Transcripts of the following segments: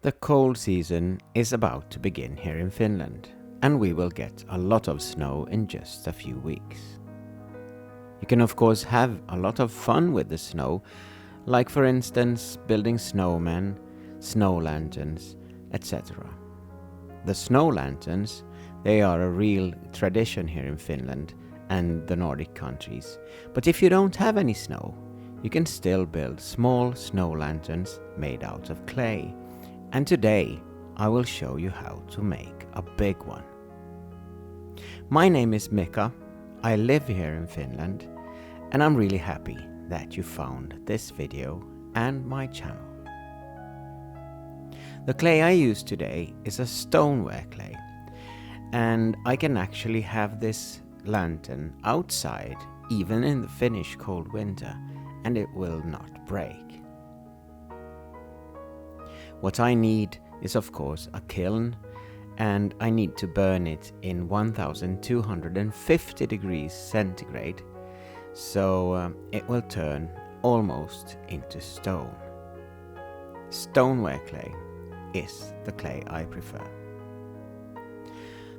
The cold season is about to begin here in Finland, and we will get a lot of snow in just a few weeks. You can of course have a lot of fun with the snow, like for instance building snowmen, snow lanterns, etc. The snow lanterns, they are a real tradition here in Finland and the Nordic countries. But if you don't have any snow, you can still build small snow lanterns made out of clay. And today I will show you how to make a big one. My name is Mika, I live here in Finland, and I'm really happy that you found this video and my channel. The clay I use today is a stoneware clay, and I can actually have this lantern outside even in the Finnish cold winter, and it will not break. What I need is of course a kiln, and I need to burn it in 1250 degrees centigrade, so it will turn almost into stone. Stoneware clay is the clay I prefer.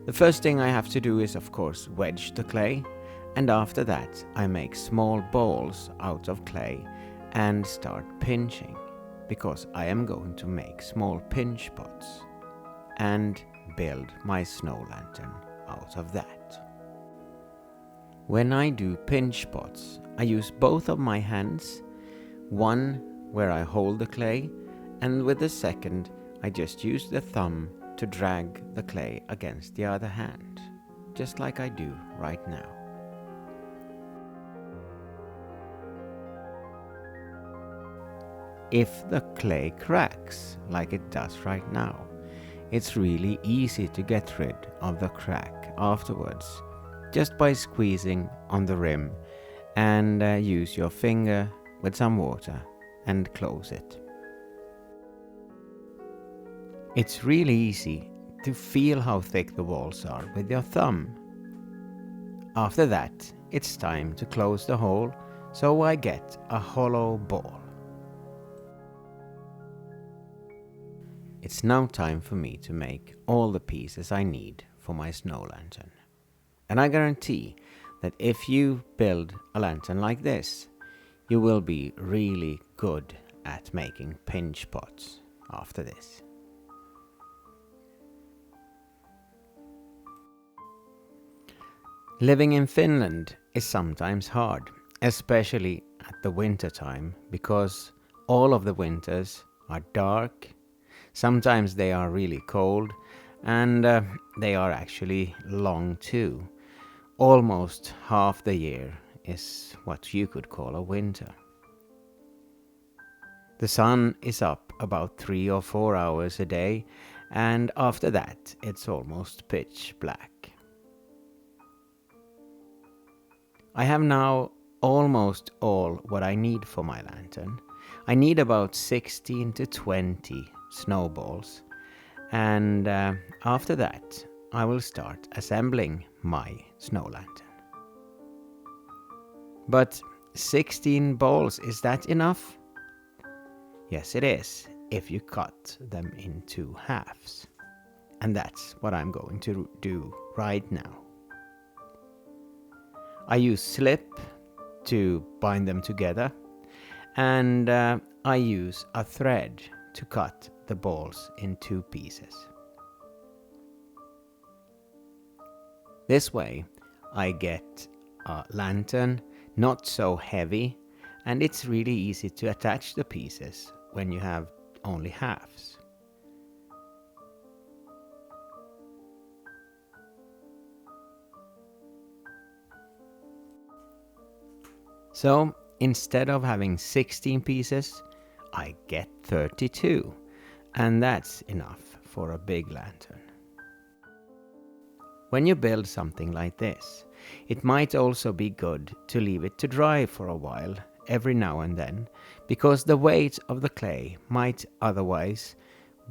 The first thing I have to do is of course wedge the clay, and after that I make small balls out of clay and start pinching, because I am going to make small pinch pots and build my snow lantern out of that. When I do pinch pots, I use both of my hands, one where I hold the clay, and with the second I just use the thumb to drag the clay against the other hand, just like I do right now. If the clay cracks, like it does right now, it's really easy to get rid of the crack afterwards, just by squeezing on the rim and use your finger with some water and close it. It's really easy to feel how thick the walls are with your thumb. After that, it's time to close the hole, so I get a hollow ball. It's now time for me to make all the pieces I need for my snow lantern. And I guarantee that if you build a lantern like this, you will be really good at making pinch pots after this. Living in Finland is sometimes hard, especially at the winter time, because all of the winters are dark. Sometimes they are really cold, and they are actually long too. Almost half the year is what you could call a winter. The sun is up about 3 or 4 hours a day, and after that it's almost pitch black. I have now almost all what I need for my lantern. I need about 16 to 20 snowballs, and after that I will start assembling my snow lantern. But 16 balls, is that enough? Yes, it is, if you cut them in 2 halves. And that's what I'm going to do right now. I use slip to bind them together, and I use a thread to cut the balls in 2 pieces. This way I get a lantern not so heavy, and it's really easy to attach the pieces when you have only halves. So instead of having 16 pieces, I get 32, and that's enough for a big lantern. When you build something like this, it might also be good to leave it to dry for a while every now and then, because the weight of the clay might otherwise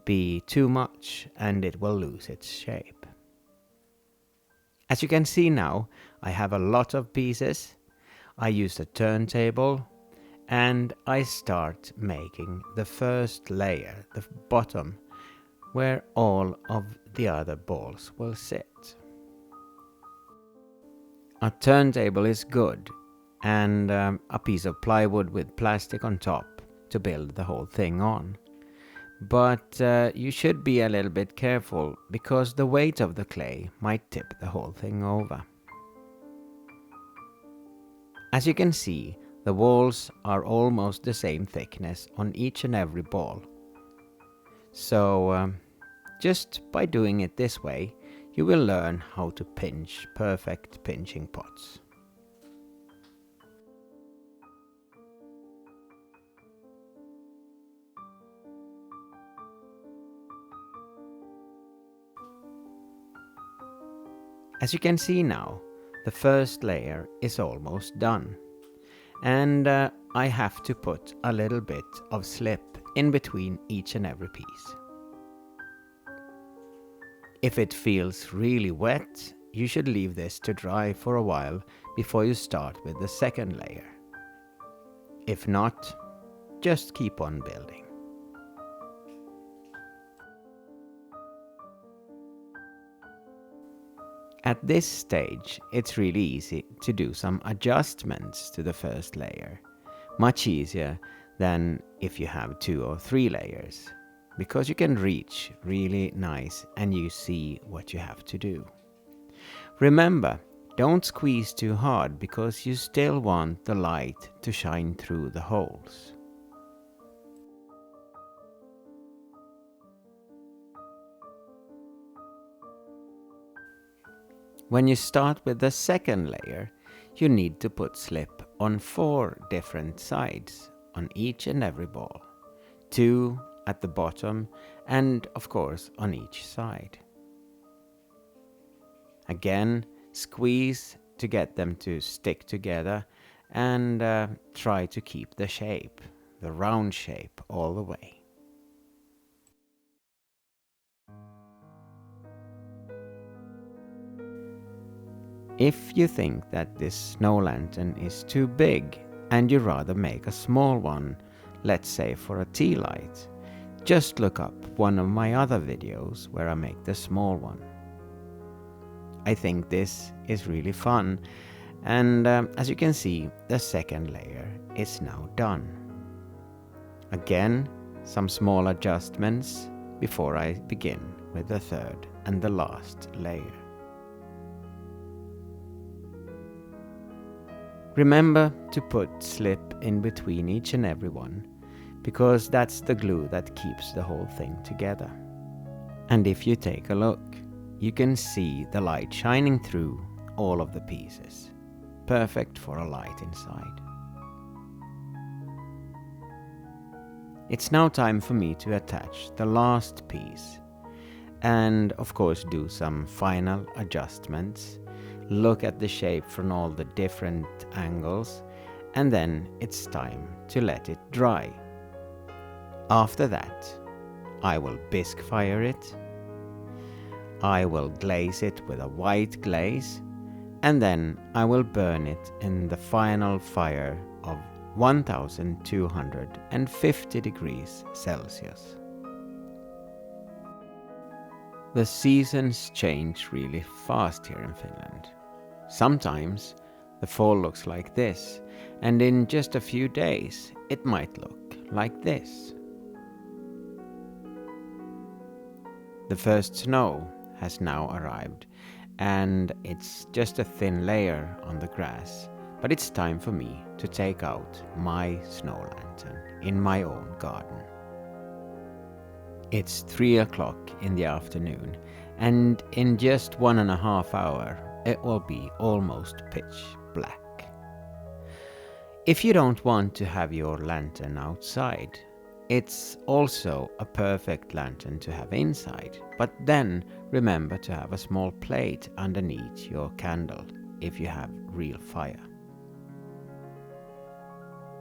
be too much and it will lose its shape. As you can see now, I have a lot of pieces. I used a turntable, and I start making the first layer, the bottom, where all of the other balls will sit. A turntable is good, and a piece of plywood with plastic on top to build the whole thing on. But you should be a little bit careful because the weight of the clay might tip the whole thing over. As you can see, the walls are almost the same thickness on each and every ball. So just by doing it this way, you will learn how to pinch perfect pinching pots. As you can see now, the first layer is almost done. And I have to put a little bit of slip in between each and every piece. If it feels really wet, you should leave this to dry for a while before you start with the second layer. If not, just keep on building. At this stage, it's really easy to do some adjustments to the first layer, much easier than if you have 2 or 3 layers, because you can reach really nice and you see what you have to do. Remember, don't squeeze too hard because you still want the light to shine through the holes. When you start with the second layer, you need to put slip on 4 different sides on each and every ball, 2 at the bottom and of course on each side. Again, squeeze to get them to stick together and try to keep the shape, the round shape, all the way. If you think that this snow lantern is too big and you rather make a small one, let's say for a tea light, just look up one of my other videos where I make the small one. I think this is really fun, and as you can see, the second layer is now done. Again, some small adjustments before I begin with the third and the last layer. Remember to put slip in between each and every one, because that's the glue that keeps the whole thing together. And if you take a look, you can see the light shining through all of the pieces. Perfect for a light inside. It's now time for me to attach the last piece and of course do some final adjustments. Look at the shape from all the different angles, and then it's time to let it dry. After that, I will bisque fire it, I will glaze it with a white glaze, and then I will burn it in the final fire of 1250 degrees Celsius. The seasons change really fast here in Finland. Sometimes the fall looks like this, and in just a few days it might look like this. The first snow has now arrived, and it's just a thin layer on the grass, but it's time for me to take out my snow lantern in my own garden. It's 3 o'clock in the afternoon, and in just 1.5 hours it will be almost pitch black. If you don't want to have your lantern outside, it's also a perfect lantern to have inside, but then remember to have a small plate underneath your candle if you have real fire.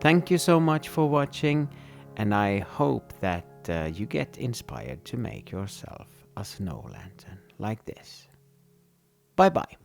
Thank you so much for watching, and I hope that you get inspired to make yourself a snow lantern like this. Bye bye.